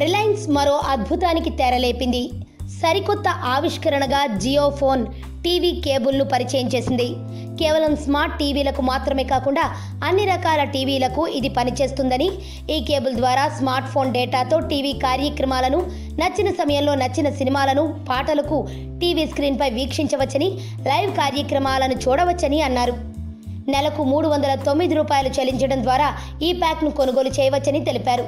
Reliance మరో అద్భుతానికి తెరలేపింది. సరికొత్త ఆవిష్కరణగా Jio phone TV కేబుల్ను పరిచయం చేసింది. కేవలం స్మార్ట్ టీవీలకు మాత్రమే కాకుండా అన్ని రకాల టీవీలకు ఇది పనిచేస్తుందని, ఈ కేబుల్ ద్వారా స్మార్ట్ ఫోన్ డేటాతో టీవీ కార్యక్రమాలను నచ్చిన సమయంలో నచ్చిన సినిమాలను, పాటలకు టీవీ స్క్రీన్పై వీక్షించవచ్చని, లైవ్ కార్యక్రమాలను చూడవచ్చని అన్నారు. నెలకు $309 చెల్లించడం ద్వారా ఈ ప్యాక్ను కొనుగోలు చేయవచ్చని తెలిపారు.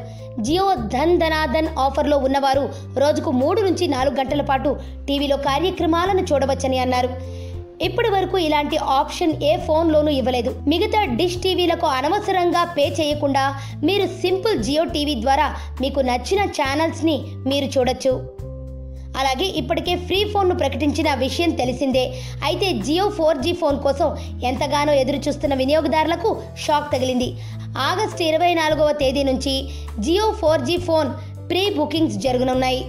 జియో ధన్ ఆఫర్లో ఉన్నవారు రోజుకు 3 నుంచి 4 గంటల పాటు టీవీలో కార్యక్రమాలను చూడవచ్చని అన్నారు. ఇప్పటి వరకు ఇలాంటి ఆప్షన్ ఏ ఫోన్లోనూ ఇవ్వలేదు. మిగతా డిష్ టీవీలకు అనవసరంగా పే చేయకుండా మీరు సింపుల్ జియో టీవీ ద్వారా మీకు నచ్చిన ఛానల్స్ని మీరు చూడొచ్చు. అలాగే ఇప్పటికే ఫ్రీ ఫోన్ను ప్రకటించిన విషయం తెలిసిందే. అయితే జియో 4G ఫోన్ కోసం ఎంతగానో ఎదురు చూస్తున్న వినియోగదారులకు షాక్ తగిలింది. ఆగస్టు 24వ తేదీ నుంచి Jio 4G phone pre bookings జరగనున్నాయి.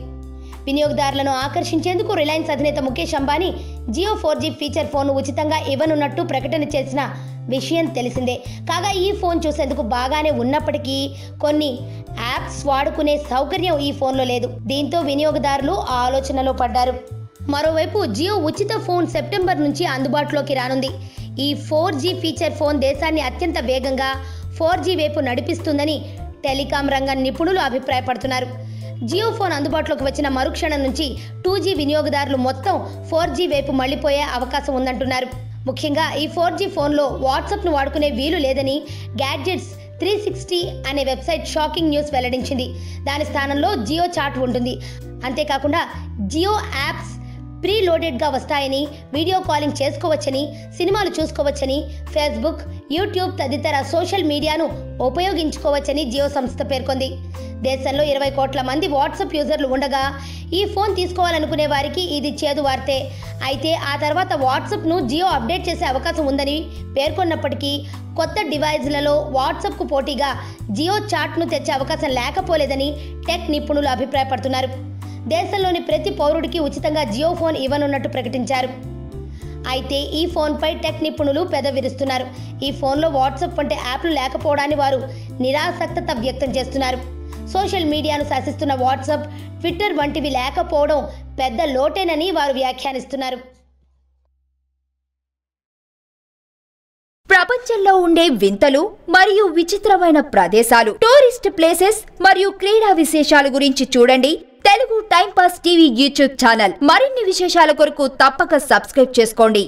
వినియోగదారులను ఆకర్షించేందుకు రిలయన్స్ అధినేత ముఖేష్ అంబానీ జియో 4G ఫీచర్ ఫోన్ను ఉచితంగా ఇవ్వనున్నట్టు ప్రకటన చేసిన విషయం తెలిసిందే. కాగా ఈ ఫోన్ చూసేందుకు బాగానే ఉన్నప్పటికీ కొన్ని యాప్స్ వాడుకునే సౌకర్యం ఈ ఫోన్లో లేదు. దీంతో వినియోగదారులు ఆలోచనలో పడ్డారు. మరోవైపు జియో ఉచిత ఫోన్ సెప్టెంబర్ నుంచి అందుబాటులోకి రానుంది. ఈ 4G ఫీచర్ ఫోన్ దేశాన్ని అత్యంత వేగంగా 4G వైపు నడిపిస్తుందని టెలికాం రంగ నిపుణులు అభిప్రాయపడుతున్నారు. జియో ఫోన్ అందుబాటులోకి వచ్చిన మరుక్షణం నుంచి 2G వినియోగదారులు మొత్తం 4G వైపు మళ్లిపోయే అవకాశం ఉందంటున్నారు. ముఖ్యంగా ఈ 4G ఫోన్లో వాట్సాప్ను వాడుకునే వీలు లేదని గ్యాడ్జెట్స్ 360 అనే వెబ్సైట్ షాకింగ్ న్యూస్ వెల్లడించింది. దాని స్థానంలో జియో చాట్ ఉంటుంది. అంతేకాకుండా జియో యాప్స్ ప్రీ లోడెడ్గా వస్తాయని, వీడియో కాలింగ్ చేసుకోవచ్చని, సినిమాలు చూసుకోవచ్చని, ఫేస్బుక్, యూట్యూబ్ తదితర సోషల్ మీడియాను ఉపయోగించుకోవచ్చని జియో సంస్థ పేర్కొంది. దేశంలో 20 కోట్ల మంది వాట్సాప్ యూజర్లు ఉండగా ఈ ఫోన్ తీసుకోవాలనుకునే వారికి ఇది చేదు వార్తే. అయితే ఆ తర్వాత వాట్సాప్ను జియో అప్డేట్ చేసే అవకాశం ఉందని పేర్కొన్నప్పటికీ కొత్త డివైజ్లలో వాట్సాప్కు పోటీగా జియో చాట్ను తెచ్చే అవకాశం లేకపోలేదని టెక్ నిపుణులు అభిప్రాయపడుతున్నారు. దేశంలోని ప్రతి పౌరుడికి ఉచితంగా జియో ఫోన్ ఇవ్వనున్నట్టు ప్రకటించారు. అయితే ఈ ఫోన్పై టెక్ నిపుణులు పెదవిరుస్తున్నారు. ఈ ఫోన్లో వాట్సాప్ వంటి యాప్లు లేకపోవడాన్ని వారు నిరాసక్తత వ్యక్తం చేస్తున్నారు. సోషల్ మీడియాను శాసిస్తున్న వాట్సాప్, ట్విట్టర్ వంటివి లేకపోవడం పెద్ద లోటేనని వారు వ్యాఖ్యానిస్తున్నారు. ప్రపంచంలో ఉండే వింతలు మరియు విచిత్రమైన ప్రదేశాలు, టూరిస్ట్ ప్లేసెస్ మరియు క్రీడా విశేషాల గురించి చూడండి Telugu time pass TV YouTube channel. మరిన్ని విశేషాల కొరకు తప్పక సబ్స్క్రైబ్ చేసుకోండి.